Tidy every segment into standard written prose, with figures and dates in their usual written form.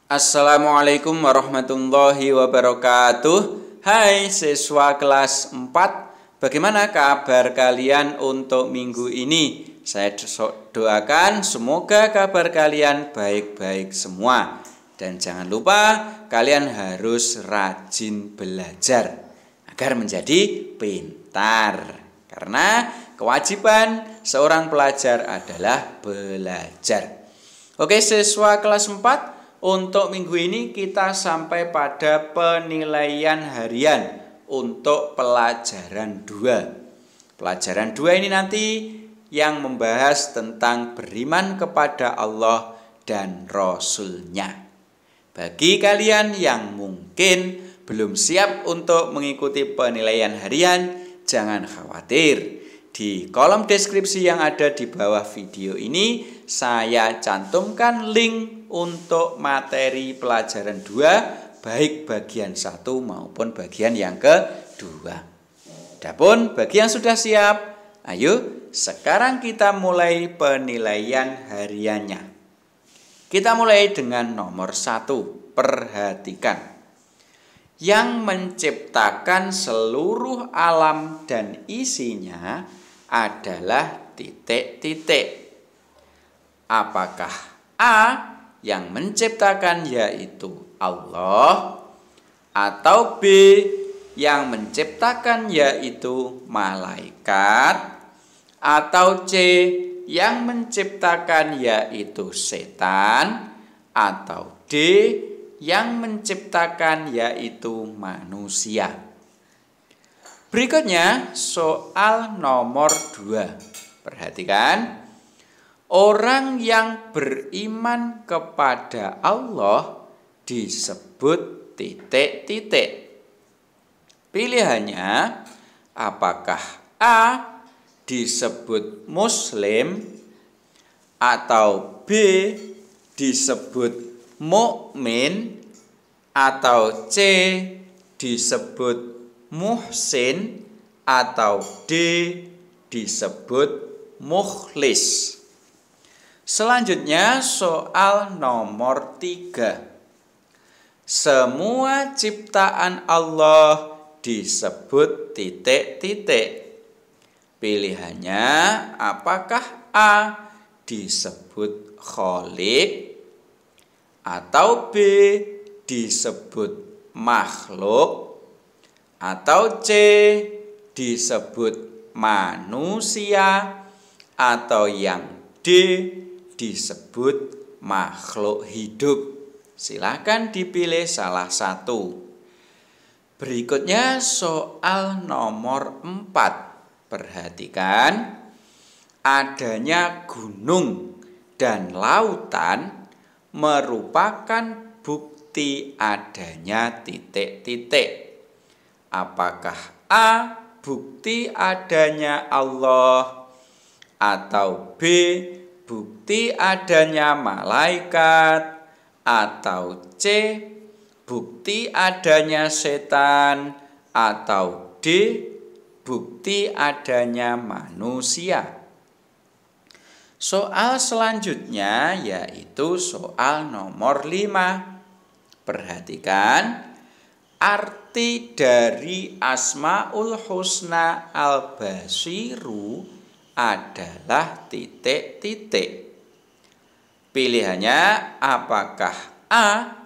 Assalamualaikum warahmatullahi wabarakatuh. Hai siswa kelas 4, bagaimana kabar kalian untuk minggu ini? Saya doakan semoga kabar kalian baik-baik semua. Dan jangan lupa kalian harus rajin belajar agar menjadi pintar. Karena kewajiban seorang pelajar adalah belajar. Oke siswa kelas 4, untuk minggu ini kita sampai pada penilaian harian untuk pelajaran 2. Pelajaran 2 ini nanti yang membahas tentang beriman kepada Allah dan Rasul-Nya. Bagi kalian yang mungkin belum siap untuk mengikuti penilaian harian, jangan khawatir. Di kolom deskripsi yang ada di bawah video ini, saya cantumkan link untuk materi pelajaran 2, baik bagian 1 maupun bagian yang kedua. Adapun bagi yang sudah siap, ayo sekarang kita mulai penilaian hariannya. Kita mulai dengan nomor 1, perhatikan. Yang menciptakan seluruh alam dan isinya adalah titik-titik. Apakah A yang menciptakan yaitu Allah, atau B yang menciptakan yaitu malaikat, atau C yang menciptakan yaitu setan, atau D yang menciptakan yaitu manusia? Berikutnya soal nomor 2. Perhatikan, orang yang beriman kepada Allah disebut titik-titik. Pilihannya, apakah A disebut muslim, atau B disebut mukmin, atau C disebut muhsin, atau D disebut mukhlis? Selanjutnya soal nomor 3. Semua ciptaan Allah disebut titik-titik. Pilihannya, apakah A disebut khaliq, atau B disebut makhluk, atau C disebut manusia, atau yang D disebut makhluk hidup? Silakan dipilih salah satu. Berikutnya soal nomor 4. Perhatikan, adanya gunung dan lautan merupakan bukti adanya titik-titik. Apakah A bukti adanya Allah, atau B bukti adanya malaikat, atau C bukti adanya setan, atau D bukti adanya manusia? Soal selanjutnya yaitu soal nomor 5. Perhatikan, arti dari Asmaul Husna Al-Basiru adalah titik-titik. Pilihannya, apakah A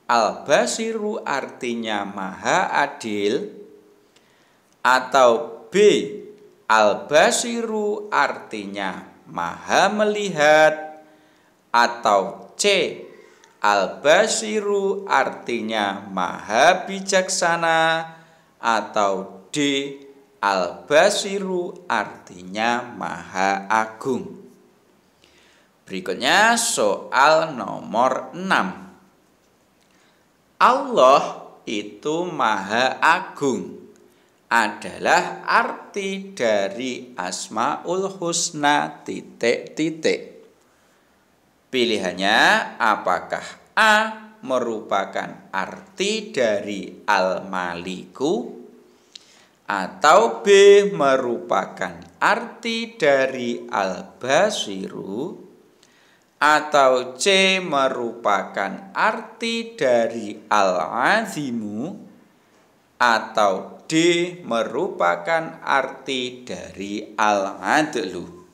Al-Basiru artinya maha adil, atau B Al-Basiru artinya maha melihat, atau C Al-Basiru artinya maha bijaksana, atau D Al-Basiru artinya maha agung? Berikutnya soal nomor 6. Allah itu maha agung adalah arti dari Asmaul Husna titik-titik. Pilihannya, apakah A merupakan arti dari Al-Maliku, atau B merupakan arti dari Al-Basiru, atau C merupakan arti dari al-azimu, atau D merupakan arti dari al-adlu.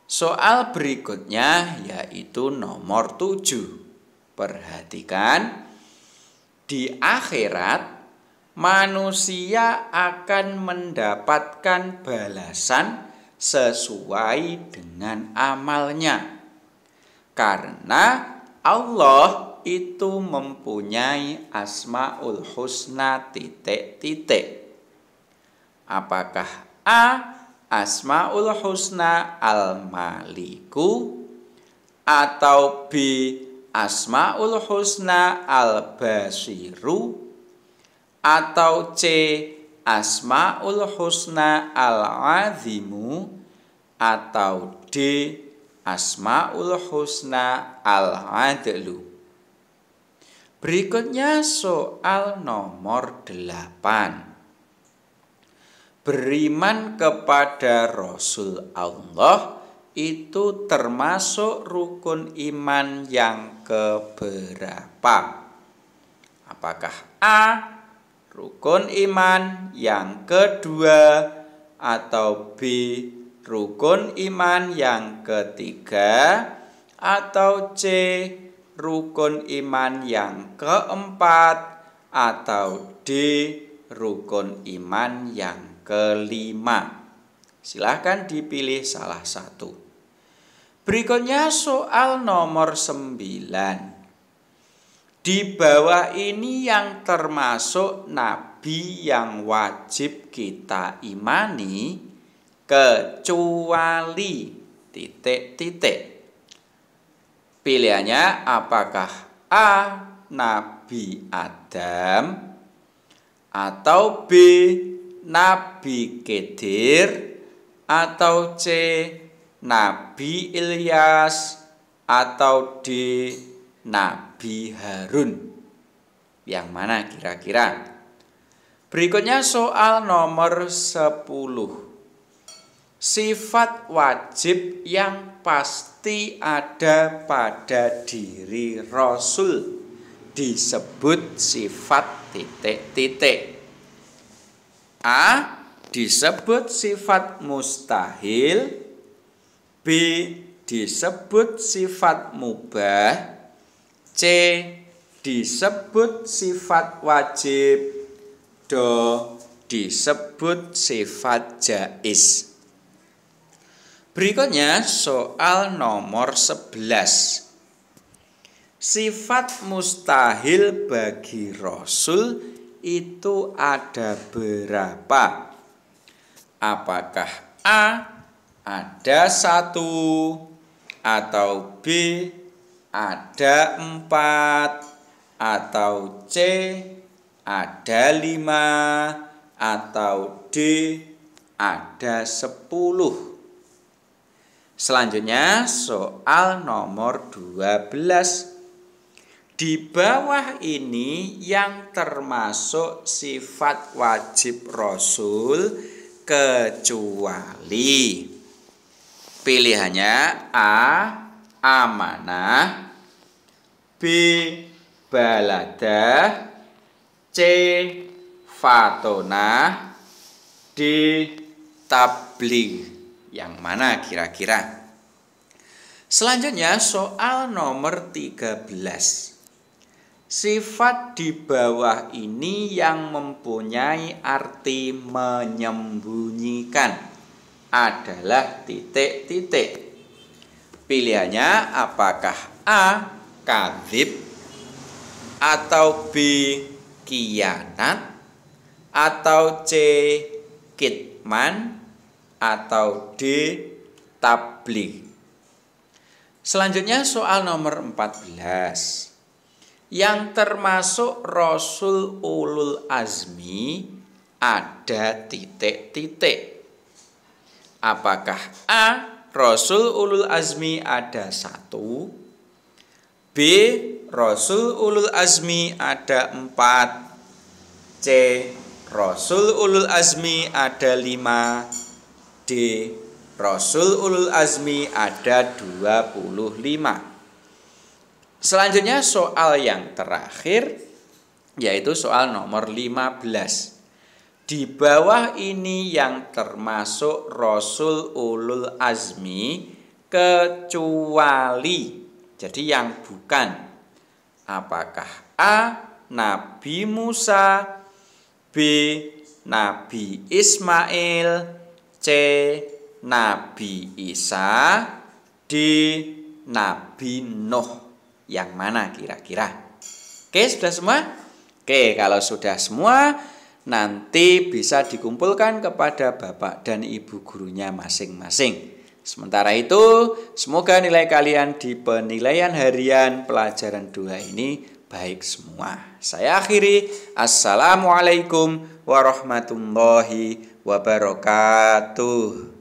Soal berikutnya yaitu nomor 7. Perhatikan, di akhirat manusia akan mendapatkan balasan sesuai dengan amalnya. Karena Allah itu mempunyai Asmaul Husna ... Apakah A. Asmaul Husna Al-Maliku, atau B. Asmaul Husna Al-Basiru, atau C. Asmaul Husna Al-Azimu, atau D. Asmaul Husna Al-Adlu. Berikutnya soal nomor 8. Beriman kepada Rasul Allah itu termasuk rukun iman yang keberapa? Apakah A. rukun iman yang kedua, atau B. rukun iman yang ketiga, atau C. rukun iman yang keempat, atau D. rukun iman yang kelima? Silahkan dipilih salah satu. Berikutnya soal nomor 9. Di bawah ini yang termasuk nabi yang wajib kita imani kecuali ... Pilihannya apakah A. Nabi Adam, atau B. Nabi Khidir, atau C. Nabi Ilyas, atau D. Nabi Harun? Yang mana kira-kira? Berikutnya soal nomor 10. Sifat wajib yang pasti ada pada diri Rasul disebut sifat ... A. disebut sifat mustahil, B. disebut sifat mubah, C. disebut sifat wajib, D. disebut sifat jaiz. Berikutnya soal nomor 11. Sifat mustahil bagi Rasul itu ada berapa? Apakah A. ada 1, atau B. ada 4, atau C. ada 5, atau D. ada 10? Selanjutnya soal nomor 12. Di bawah ini yang termasuk sifat wajib Rasul kecuali. Pilihannya A. amanah, B. baladah, C. fatonah, D. tabligh. Yang mana kira-kira? Selanjutnya soal nomor 13. Sifat di bawah ini yang mempunyai arti menyembunyikan adalah ... Pilihannya apakah A. kadzib, atau B. khianat, atau C. kitman, atau D. tabligh. Selanjutnya soal nomor 14. Yang termasuk Rasul Ulul Azmi ada ... Apakah A. Rasul Ulul Azmi ada 1, B. Rasul Ulul Azmi ada 4, C. Rasul Ulul Azmi ada 5, D. Rasul ulul azmi ada 25. Selanjutnya soal yang terakhir, yaitu soal nomor 15. Di bawah ini yang termasuk Rasul ulul azmi kecuali, jadi yang bukan. Apakah A. Nabi Musa, B. Nabi Ismail, C. Nabi Isa, D. Nabi Nuh. Yang mana kira-kira? Oke, sudah semua? Oke, kalau sudah semua, nanti bisa dikumpulkan kepada Bapak dan Ibu gurunya masing-masing. Sementara itu, semoga nilai kalian di penilaian harian pelajaran 2 ini baik semua. Saya akhiri. Assalamualaikum warahmatullahi wabarakatuh.